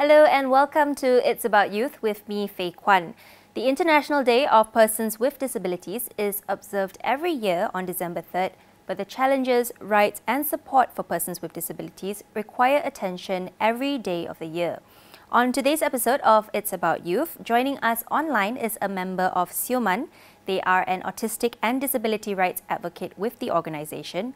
Hello and welcome to It's About Youth with me, Fei Kwan. The International Day of Persons with Disabilities is observed every year on December 3rd, but the challenges, rights and support for persons with disabilities require attention every day of the year. On today's episode of It's About Youth, joining us online is a member of SIUMAN. They are an autistic and disability rights advocate with the organisation.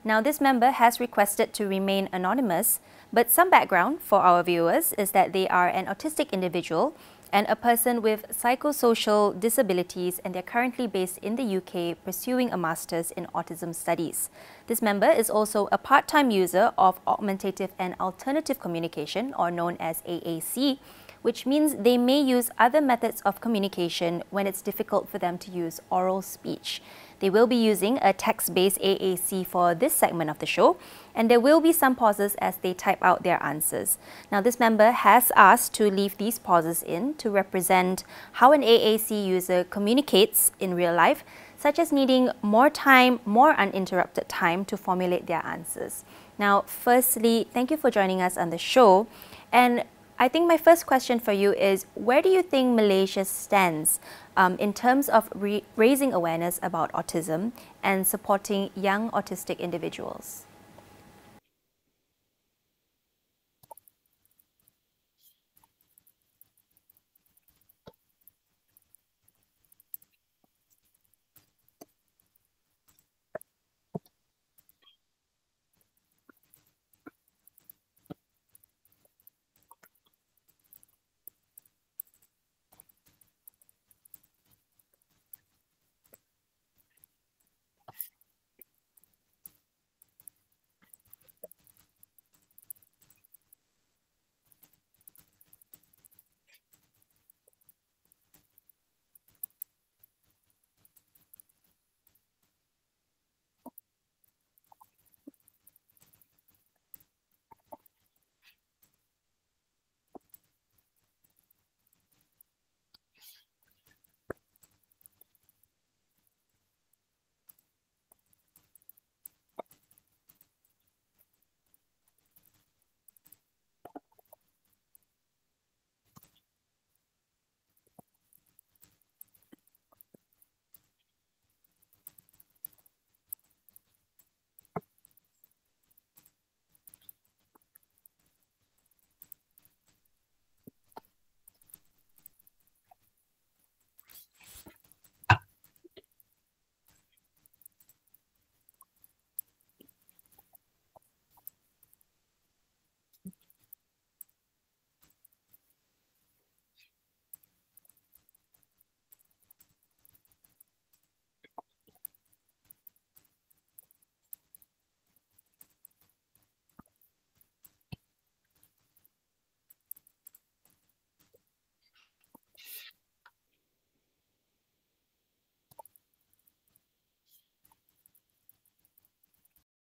Now, this member has requested to remain anonymous, but some background for our viewers is that they are an autistic individual and a person with psychosocial disabilities, and they're currently based in the UK pursuing a master's in autism studies. This member is also a part-time user of augmentative and alternative communication, or known as AAC, which means they may use other methods of communication when it's difficult for them to use oral speech. They will be using a text-based AAC for this segment of the show, and there will be some pauses as they type out their answers. Now, this member has asked to leave these pauses in to represent how an AAC user communicates in real life, such as needing more time, more uninterrupted time to formulate their answers. Now, firstly, thank you for joining us on the show. And I think my first question for you is, where do you think Malaysia stands in terms of raising awareness about autism and supporting young autistic individuals?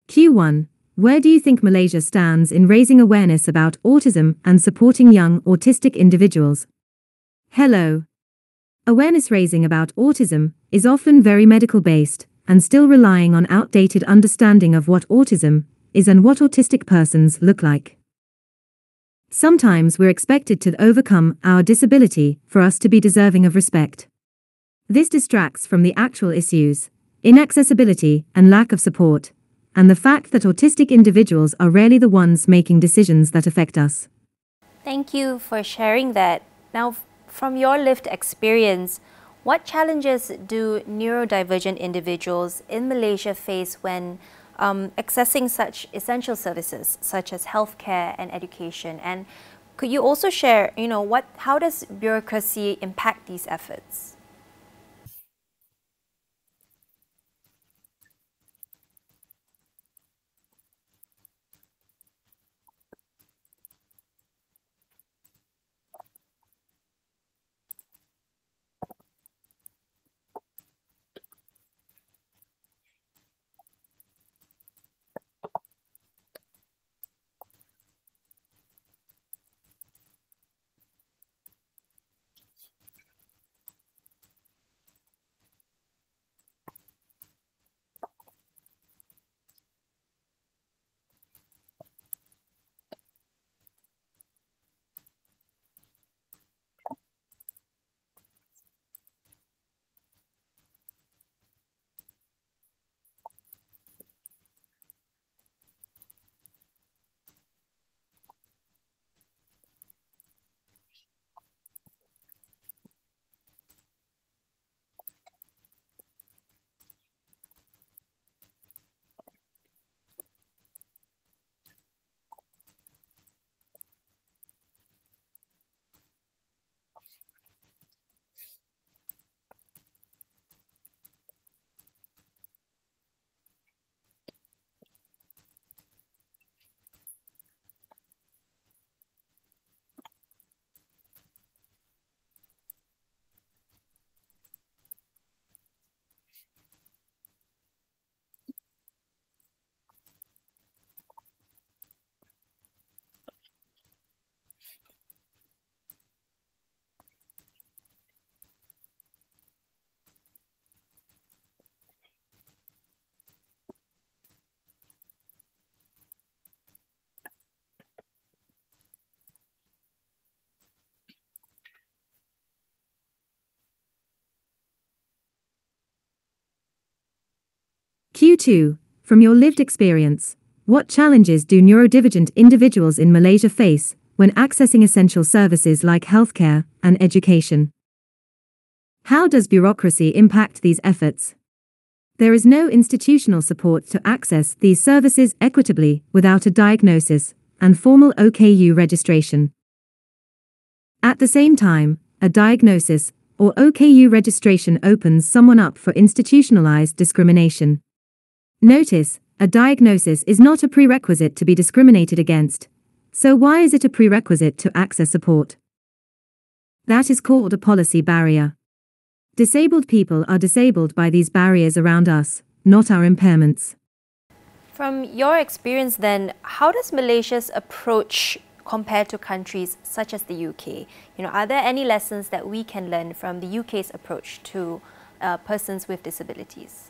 Q1. Where do you think Malaysia stands in raising awareness about autism and supporting young autistic individuals? Hello. Awareness raising about autism is often very medical based and still relying on outdated understanding of what autism is and what autistic persons look like. Sometimes we're expected to overcome our disability for us to be deserving of respect. This distracts from the actual issues, inaccessibility and lack of support, and the fact that autistic individuals are rarely the ones making decisions that affect us. Thank you for sharing that. Now, from your lived experience, what challenges do neurodivergent individuals in Malaysia face when accessing such essential services such as healthcare and education? And could you also share, how does bureaucracy impact these efforts? Q2. From your lived experience, what challenges do neurodivergent individuals in Malaysia face when accessing essential services like healthcare and education? How does bureaucracy impact these efforts? There is no institutional support to access these services equitably without a diagnosis and formal OKU registration. At the same time, a diagnosis or OKU registration opens someone up for institutionalized discrimination. Notice, a diagnosis is not a prerequisite to be discriminated against. So why is it a prerequisite to access support? That is called a policy barrier. Disabled people are disabled by these barriers around us, not our impairments. From your experience then, how does Malaysia's approach compare to countries such as the UK? Are there any lessons that we can learn from the UK's approach to persons with disabilities?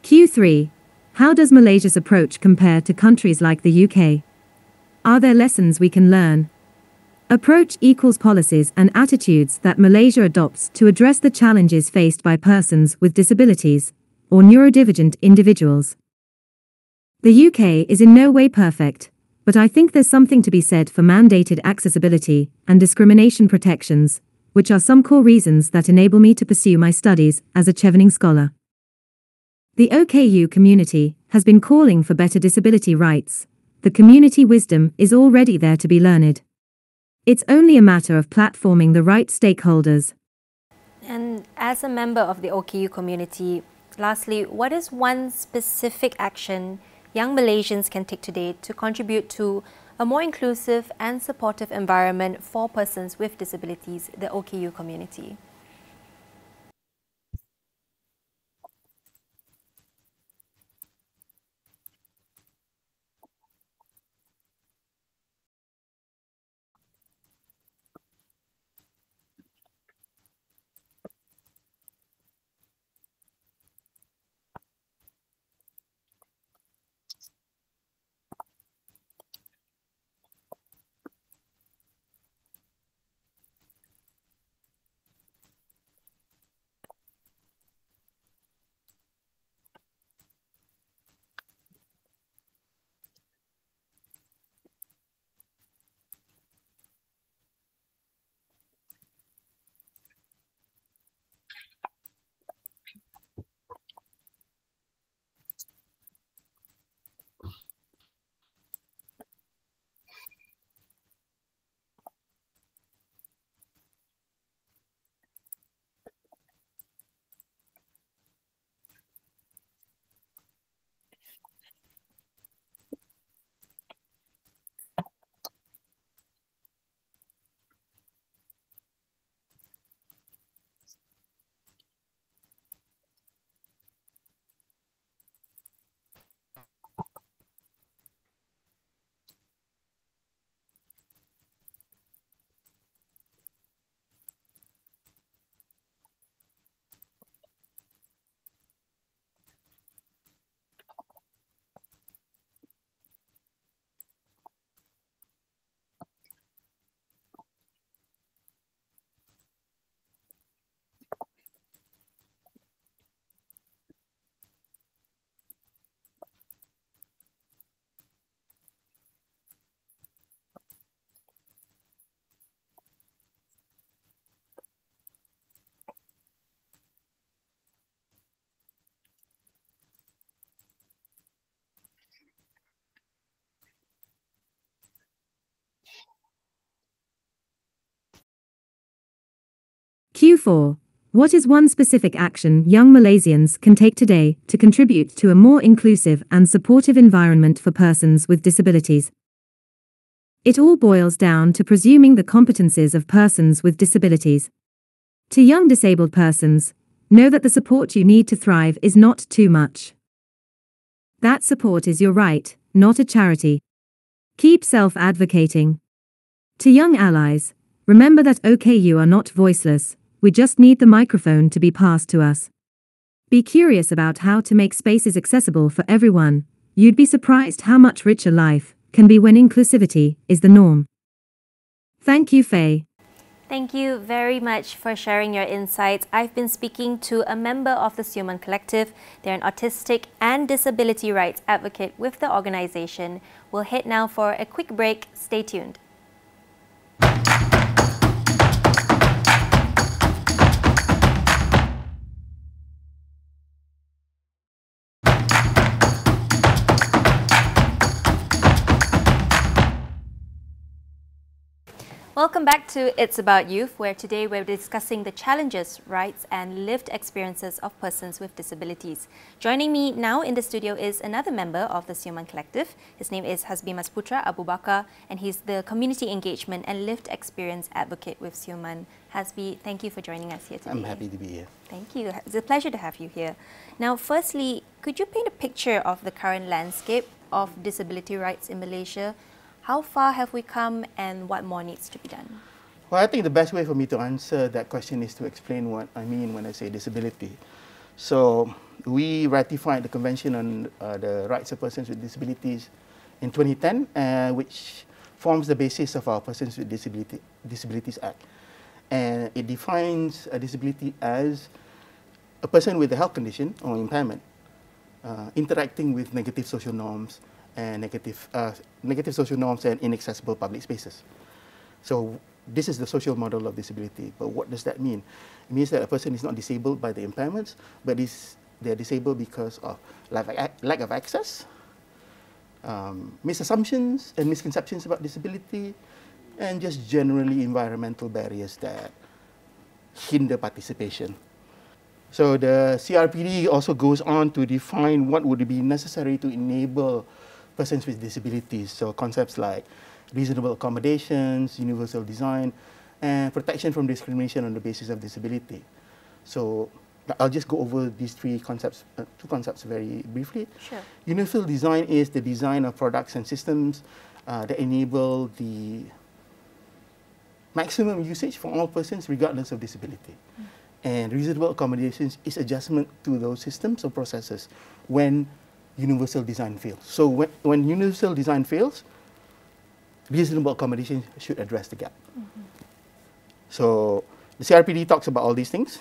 Q3. How does Malaysia's approach compare to countries like the UK? Are there lessons we can learn? Approach equals policies and attitudes that Malaysia adopts to address the challenges faced by persons with disabilities or neurodivergent individuals. The UK is in no way perfect, but I think there's something to be said for mandated accessibility and discrimination protections, which are some core reasons that enable me to pursue my studies as a Chevening scholar. The OKU community has been calling for better disability rights. The community wisdom is already there to be learned. It's only a matter of platforming the right stakeholders. And as a member of the OKU community, lastly, what is one specific action young Malaysians can take today to contribute to a more inclusive and supportive environment for persons with disabilities, the OKU community? Q4. What is one specific action young Malaysians can take today to contribute to a more inclusive and supportive environment for persons with disabilities? It all boils down to presuming the competencies of persons with disabilities. To young disabled persons, know that the support you need to thrive is not too much. That support is your right, not a charity. Keep self-advocating. To young allies, remember that you are not voiceless, we just need the microphone to be passed to us. Be curious about how to make spaces accessible for everyone. You'd be surprised how much richer life can be when inclusivity is the norm. Thank you, Faye. Thank you very much for sharing your insights. I've been speaking to a member of the SIUMAN Collective. They're an autistic and disability rights advocate with the organisation. We'll head now for a quick break. Stay tuned. Welcome back to It's About Youth, where today we're discussing the challenges, rights and lived experiences of persons with disabilities. Joining me now in the studio is another member of the SIUMAN Collective. His name is Hasbeemasputra Abu Bakar, and he's the Community Engagement and Lived Experience Advocate with SIUMAN. Hasbi, thank you for joining us here today. I'm happy to be here. Thank you. It's a pleasure to have you here. Now, firstly, could you paint a picture of the current landscape of disability rights in Malaysia? How far have we come and what more needs to be done? Well, I think the best way for me to answer that question is to explain what I mean when I say disability. So, we ratified the Convention on the Rights of Persons with Disabilities in 2010, which forms the basis of our Persons with Disabilities Act. And it defines a disability as a person with a health condition or impairment interacting with negative social norms and negative social norms and inaccessible public spaces. So this is the social model of disability. But what does that mean? It means that a person is not disabled by the impairments, but they're disabled because of lack of access, misassumptions and misconceptions about disability, and just generally environmental barriers that hinder participation. So the CRPD also goes on to define what would be necessary to enable persons with disabilities. So concepts like reasonable accommodations, universal design, and protection from discrimination on the basis of disability. So I'll just go over these two concepts very briefly. Sure. Universal design is the design of products and systems that enable the maximum usage for all persons regardless of disability. And reasonable accommodations is adjustment to those systems or processes when universal design fails. So when universal design fails, reasonable accommodation should address the gap. So the CRPD talks about all these things,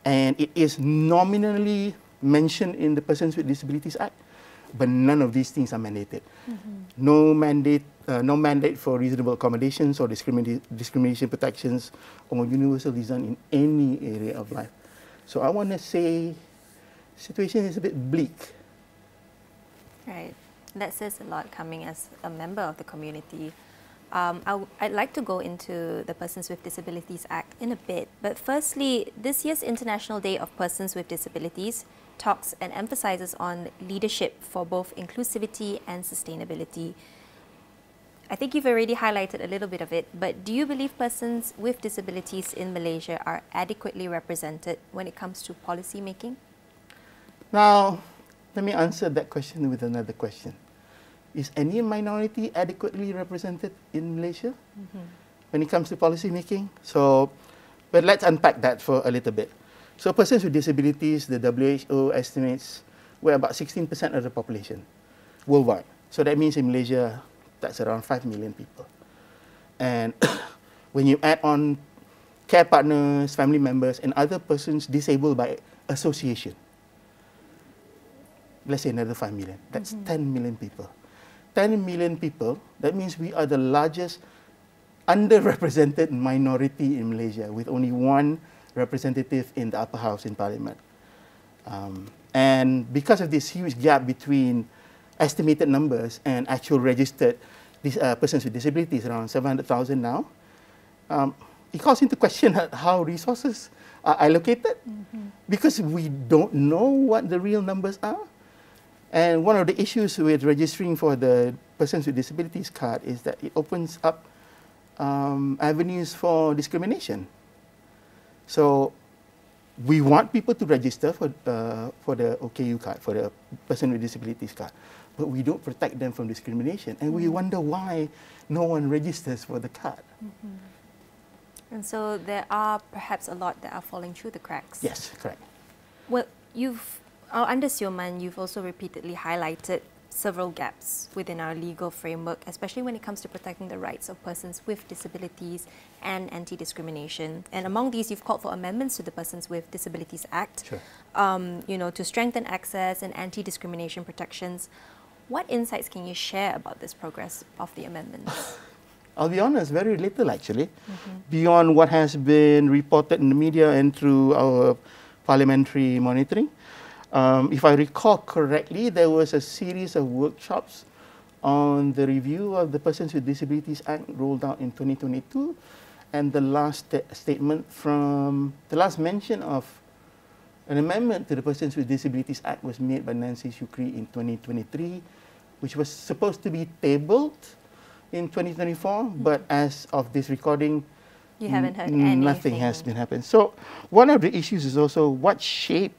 and it is nominally mentioned in the Persons with Disabilities Act, but none of these things are mandated. No mandate for reasonable accommodations or discrimination protections or universal design in any area of life. So I want to say the situation is a bit bleak. Right. That says a lot coming as a member of the community. I'd like to go into the Persons with Disabilities Act in a bit, but firstly, this year's International Day of Persons with Disabilities talks and emphasizes on leadership for both inclusivity and sustainability. I think you've already highlighted a little bit of it, but do you believe persons with disabilities in Malaysia are adequately represented when it comes to policy making? Now, let me answer that question with another question. Is any minority adequately represented in Malaysia when it comes to policy making? But let's unpack that for a little bit. So persons with disabilities, the WHO estimates we're about 16% of the population worldwide. So that means in Malaysia, that's around 5 million people. And when you add on care partners, family members, and other persons disabled by association, let's say another 5 million, that's 10 million people. 10 million people, that means we are the largest underrepresented minority in Malaysia with only one representative in the upper house in parliament. And because of this huge gap between estimated numbers and actual registered persons with disabilities, around 700,000 now, it calls into question how resources are allocated, because we don't know what the real numbers are. And one of the issues with registering for the Persons with Disabilities card is that it opens up avenues for discrimination. So we want people to register for the OKU card, for the Person with Disabilities card, but we don't protect them from discrimination. And we wonder why no one registers for the card. And so there are perhaps a lot that are falling through the cracks. Yes, correct. Well, under SIUMAN, you've also repeatedly highlighted several gaps within our legal framework, especially when it comes to protecting the rights of persons with disabilities and anti-discrimination. And among these, you've called for amendments to the Persons with Disabilities Act, to strengthen access and anti-discrimination protections. What insights can you share about this progress of the amendments? I'll be honest, very little actually, beyond what has been reported in the media and through our parliamentary monitoring. If I recall correctly, there was a series of workshops on the review of the Persons with Disabilities Act rolled out in 2022, and the last statement from, the last mention of an amendment to the Persons with Disabilities Act was made by Nancy Shukri in 2023, which was supposed to be tabled in 2024, but as of this recording, you haven't heard anything. Nothing has been happened. So one of the issues is also what shape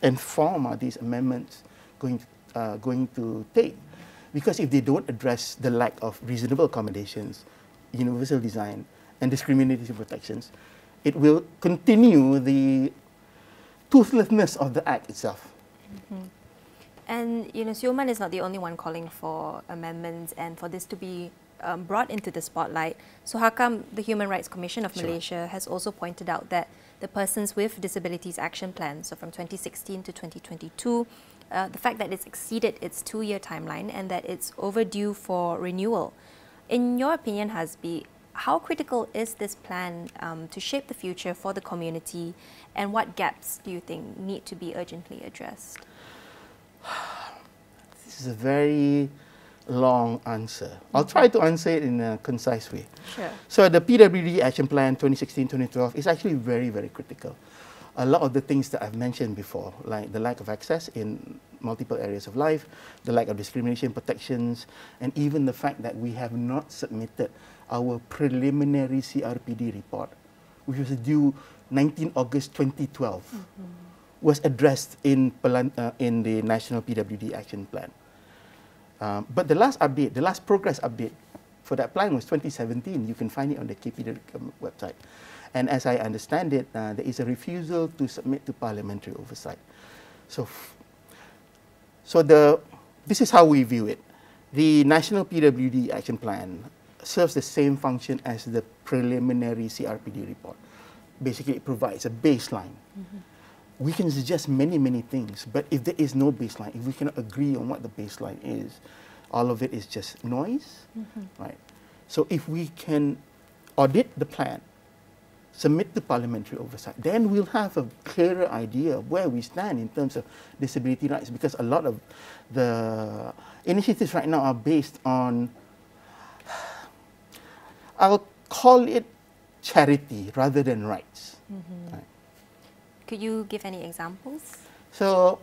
and form are these amendments going to take? Because if they don't address the lack of reasonable accommodations, universal design, and discriminatory protections, it will continue the toothlessness of the Act itself. And SIUMAN is not the only one calling for amendments and for this to be brought into the spotlight. So how come the Human Rights Commission of Malaysia has also pointed out that the Persons with Disabilities Action Plan, so from 2016 to 2022, the fact that it's exceeded its 2-year timeline and that it's overdue for renewal. In your opinion, Hasbi, how critical is this plan to shape the future for the community, and what gaps do you think need to be urgently addressed? This is a very long answer. I'll try to answer it in a concise way. Sure. So the PWD Action Plan 2016-2012 is actually very, very critical. A lot of the things that I've mentioned before, like the lack of access in multiple areas of life, the lack of discrimination protections, and even the fact that we have not submitted our preliminary CRPD report, which was due 19 August 2012. Was addressed in the National PWD Action Plan. But the last update, the last progress update for that plan was 2017. You can find it on the KPWD website. And as I understand it, there is a refusal to submit to parliamentary oversight. So this is how we view it. The National PWD Action Plan serves the same function as the preliminary CRPD report. Basically, it provides a baseline. We can suggest many, many things, but if there is no baseline, if we cannot agree on what the baseline is, all of it is just noise, right? So if we can audit the plan, submit to parliamentary oversight, then we'll have a clearer idea of where we stand in terms of disability rights, because a lot of the initiatives right now are based on, I'll call it charity rather than rights. Right? Could you give any examples? So,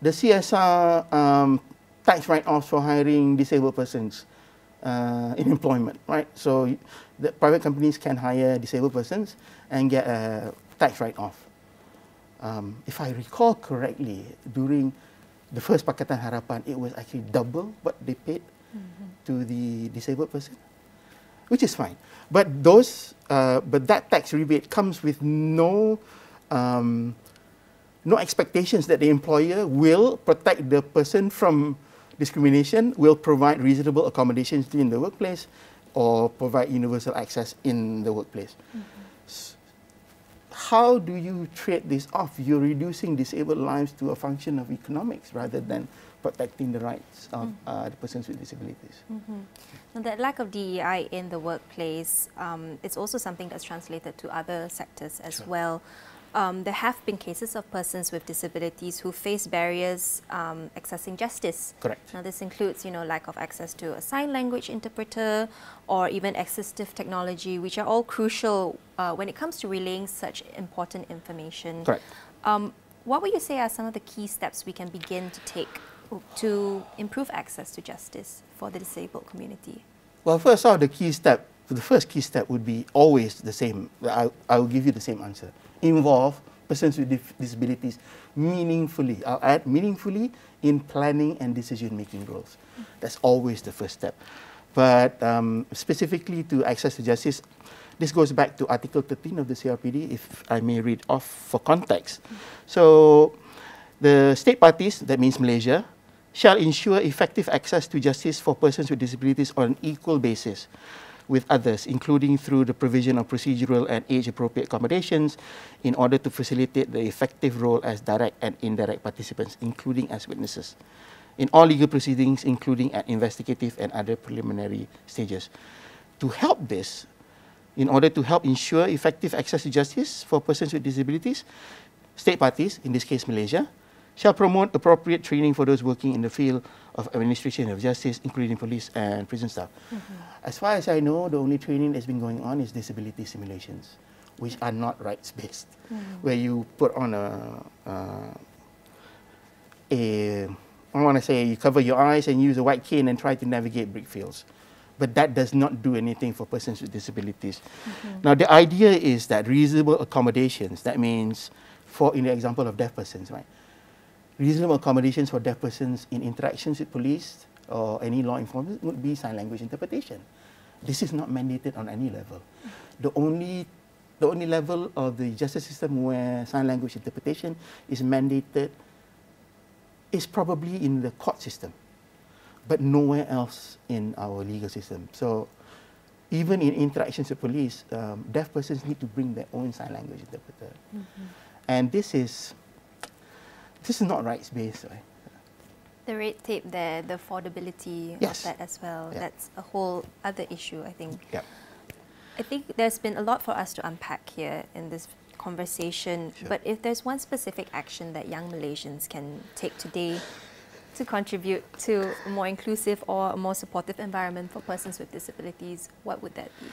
the CSR tax write-offs for hiring disabled persons in employment, right? So, the private companies can hire disabled persons and get a tax write-off. If I recall correctly, during the first Pakatan Harapan, it was actually double what they paid to the disabled person, which is fine. But that tax rebate comes with no expectations that the employer will protect the person from discrimination, will provide reasonable accommodations in the workplace, or provide universal access in the workplace. How do you trade this off? You're reducing disabled lives to a function of economics rather than protecting the rights of the persons with disabilities. And that lack of DEI in the workplace, it's also something that's translated to other sectors as well. there have been cases of persons with disabilities who face barriers accessing justice. Correct. Now this includes, lack of access to a sign language interpreter or even assistive technology, which are all crucial when it comes to relaying such important information. Correct. What would you say are some of the key steps we can begin to take to improve access to justice for the disabled community? Well, first off, the first key step would be always the same. I will give you the same answer. Involve persons with disabilities meaningfully. I'll add meaningfully in planning and decision-making roles. That's always the first step. But specifically to access to justice, this goes back to Article 13 of the CRPD, if I may read off for context. So the state parties, that means Malaysia, shall ensure effective access to justice for persons with disabilities on an equal basis with others, including through the provision of procedural and age-appropriate accommodations in order to facilitate the effective role as direct and indirect participants, including as witnesses, in all legal proceedings, including at investigative and other preliminary stages. To help this, in order to help ensure effective access to justice for persons with disabilities, state parties, in this case Malaysia, shall promote appropriate training for those working in the field of administration of justice, including police and prison staff. As far as I know, the only training that's been going on is disability simulations, which are not rights-based, where you put on you cover your eyes and use a white cane and try to navigate brick fields. But that does not do anything for persons with disabilities. Now, the idea is that reasonable accommodations, that means, in the example of deaf persons, right? Reasonable accommodations for deaf persons in interactions with police or any law enforcement would be sign language interpretation. This is not mandated on any level. The only level of the justice system where sign language interpretation is mandated is probably in the court system, but nowhere else in our legal system. So even in interactions with police, deaf persons need to bring their own sign language interpreter. And this is not rights-based, right? The red tape there, the affordability of that as well, that's a whole other issue, I think. I think there's been a lot for us to unpack here in this conversation, but if there's one specific action that young Malaysians can take today to contribute to a more inclusive or a more supportive environment for persons with disabilities, what would that be?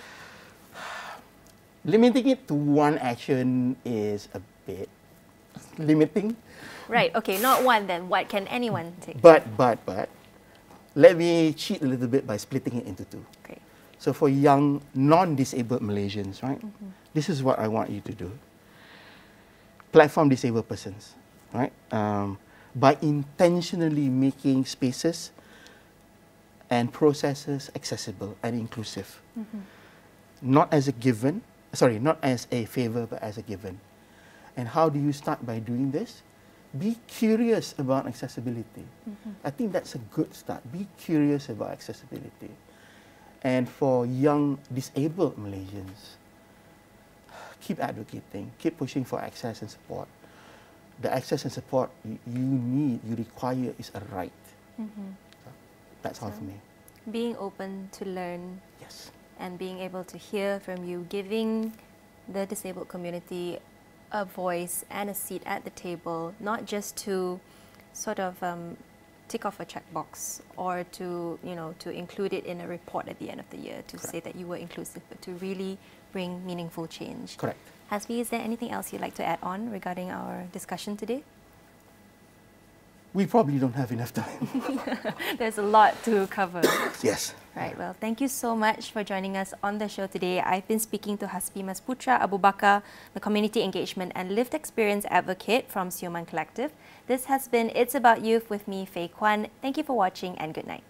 Limiting it to one action is a bit limiting. Right, okay, not one then. What can anyone take? But, let me cheat a little bit by splitting it into two. Okay. So for young, non-disabled Malaysians, right? This is what I want you to do. Platform disabled persons, right? By intentionally making spaces and processes accessible and inclusive. Not as a given, not as a favor, but as a given. And how do you start by doing this? Be curious about accessibility. I think that's a good start. Be curious about accessibility. And for young disabled Malaysians, keep advocating, keep pushing for access and support. The access and support you require is a right. So that's all for me. Being open to learn. Yes. And being able to hear from you, giving the disabled community a voice and a seat at the table, not just to sort of tick off a checkbox or to, to include it in a report at the end of the year to say that you were inclusive, but to really bring meaningful change. Correct. Hasbi, is there anything else you'd like to add on regarding our discussion today? We probably don't have enough time. There's a lot to cover. Yes. Right, well, thank you so much for joining us on the show today. I've been speaking to Hasbeemasputra Abu Bakar, the Community Engagement and Lived Experience Advocate from SIUMAN Collective. This has been It's About Youth with me, Fei Kwan. Thank you for watching and good night.